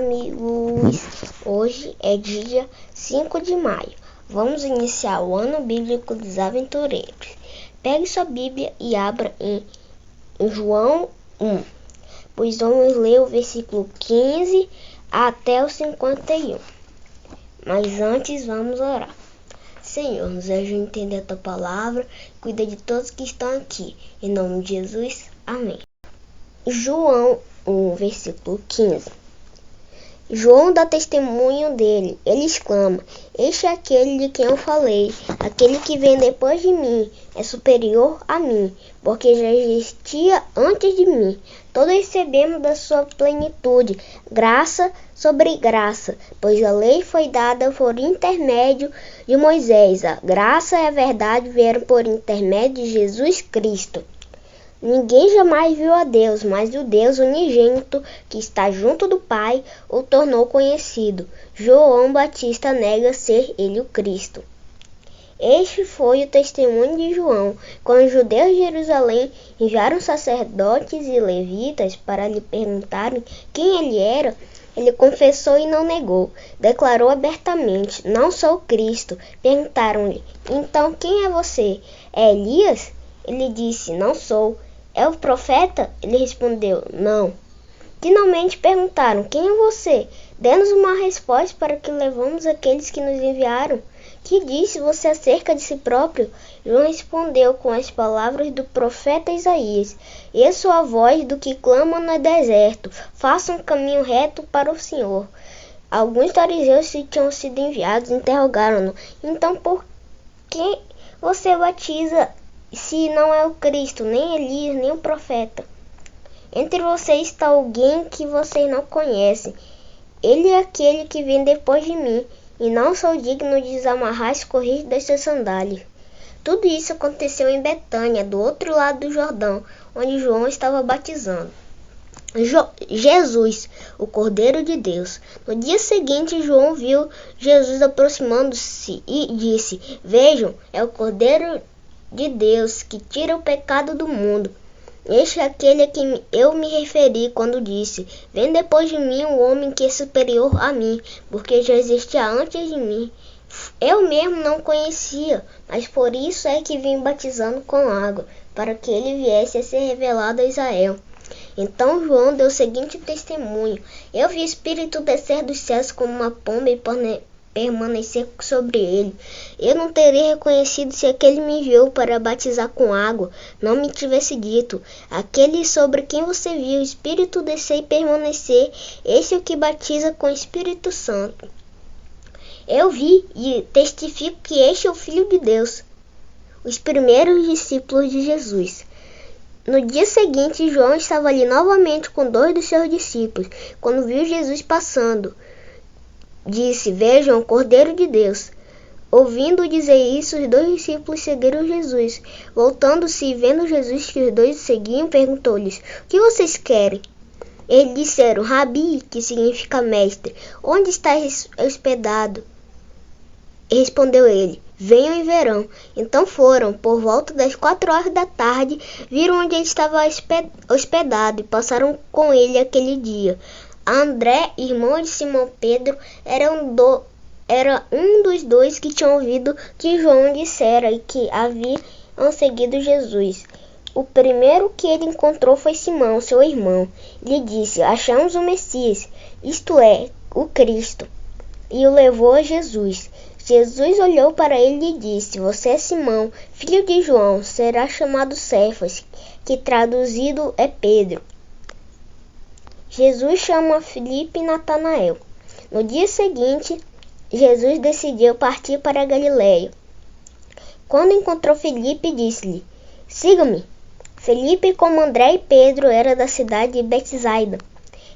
amigos! Hoje é dia 5 de maio. Vamos iniciar o ano bíblico dos aventureiros. Pegue sua Bíblia e abra em João 1, pois vamos ler o versículo 15 até o 51. Mas antes vamos orar. Senhor, nos ajude a entender a tua palavra, cuida de todos que estão aqui. Em nome de Jesus, amém. João 1, versículo 15. João dá testemunho dele. Ele exclama: "Este é aquele de quem eu falei. Aquele que vem depois de mim é superior a mim, porque já existia antes de mim. Todos recebemos da sua plenitude, graça sobre graça, pois a lei foi dada por intermédio de Moisés. A graça e a verdade vieram por intermédio de Jesus Cristo. Ninguém jamais viu a Deus, mas o Deus unigênito, que está junto do Pai, o tornou conhecido. João Batista nega ser ele o Cristo." Este foi o testemunho de João. Quando os judeus de Jerusalém enviaram sacerdotes e levitas para lhe perguntarem quem ele era, ele confessou e não negou. Declarou abertamente: "Não sou o Cristo." Perguntaram-lhe: "Então quem é você? É Elias?" Ele disse: "Não sou." "É o profeta?" Ele respondeu: "Não." Finalmente perguntaram: "Quem é você? Dê-nos uma resposta para que levemos aqueles que nos enviaram. Que disse você acerca de si próprio?" João respondeu com as palavras do profeta Isaías: "Eu sou a voz do que clama no deserto. Faça um caminho reto para o Senhor." Alguns fariseus que tinham sido enviados interrogaram-no: "Então por que você batiza se não é o Cristo, nem Elias, nem o profeta?" "Entre vocês está alguém que vocês não conhecem. Ele é aquele que vem depois de mim, e não sou digno de desamarrar as correias das suas sandálias." Tudo isso aconteceu em Betânia, do outro lado do Jordão, onde João estava batizando. Jesus, o Cordeiro de Deus. No dia seguinte, João viu Jesus aproximando-se e disse: "Vejam, é o Cordeiro de Deus que tira o pecado do mundo." Este é aquele a quem eu me referi quando disse: "Vem depois de mim um homem que é superior a mim, porque já existia antes de mim. Eu mesmo não conhecia, mas por isso é que vim batizando com água, para que ele viesse a ser revelado a Israel." Então João deu o seguinte testemunho: "Eu vi o Espírito descer dos céus como uma pomba e permanecer sobre ele. Eu não teria reconhecido se aquele me enviou para batizar com água não me tivesse dito: aquele sobre quem você viu o Espírito descer e permanecer, esse é o que batiza com o Espírito Santo. Eu vi e testifico que este é o Filho de Deus." Os primeiros discípulos de Jesus. No dia seguinte, João estava ali novamente com 2 dos seus discípulos. Quando viu Jesus passando, disse: "Vejam, o Cordeiro de Deus." Ouvindo dizer isso, os 2 discípulos seguiram Jesus. Voltando-se e vendo Jesus que os 2 o seguiam, perguntou-lhes: "O que vocês querem?" Eles disseram: "Rabi", que significa mestre, "onde estás hospedado?" Respondeu ele: "Venham e verão." Então foram. Por volta das 4 horas da tarde, viram onde ele estava hospedado e passaram com ele aquele dia. André, irmão de Simão Pedro, era um dos 2 que tinham ouvido que João dissera e que haviam seguido Jesus. O primeiro que ele encontrou foi Simão, seu irmão. Lhe disse: "Achamos o Messias, isto é, o Cristo." E o levou a Jesus. Jesus olhou para ele e disse: "Você é Simão, filho de João, será chamado Cefas, que traduzido é Pedro." Jesus chama Filipe e Natanael. No dia seguinte, Jesus decidiu partir para a Galileia. Quando encontrou Filipe, disse-lhe: "Siga-me." Filipe, como André e Pedro, era da cidade de Betsaida.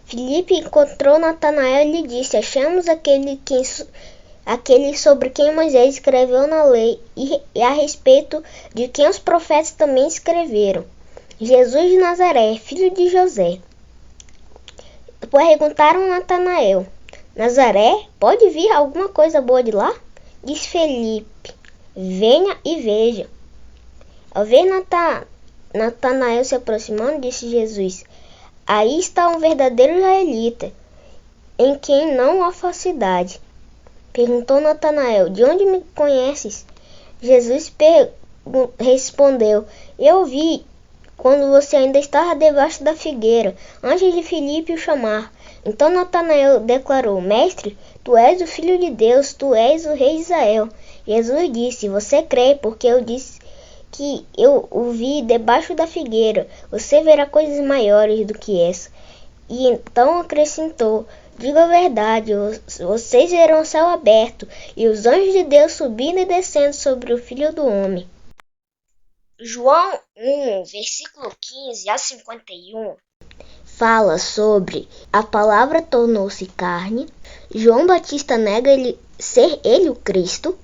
Filipe encontrou Natanael e lhe disse: "Achamos aquele sobre quem Moisés escreveu na lei e a respeito de quem os profetas também escreveram, Jesus de Nazaré, filho de José." Perguntaram a Natanael: "Nazaré? Pode vir alguma coisa boa de lá?" Disse Filipe: "Venha e veja." Ao ver Natanael se aproximando, disse Jesus: "Aí está um verdadeiro israelita, em quem não há falsidade. Perguntou Natanael: de onde me conheces? Jesus respondeu: eu vi quando você ainda estava debaixo da figueira, antes de Filipe o chamar. Então Natanael declarou: mestre, tu és o Filho de Deus, tu és o Rei de Israel. Jesus disse: você crê, porque eu disse que eu o vi debaixo da figueira. Você verá coisas maiores do que essa. E então acrescentou: digo a verdade, vocês verão o céu aberto e os anjos de Deus subindo e descendo sobre o Filho do Homem. João 1, versículo 15 a 51, fala sobre a palavra tornou-se carne. João Batista nega ser ele o Cristo,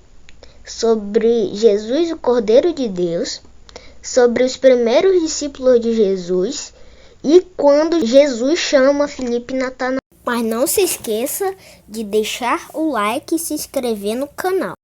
sobre Jesus, o Cordeiro de Deus, sobre os primeiros discípulos de Jesus e quando Jesus chama Filipe e Natanael. Mas não se esqueça de deixar o like e se inscrever no canal.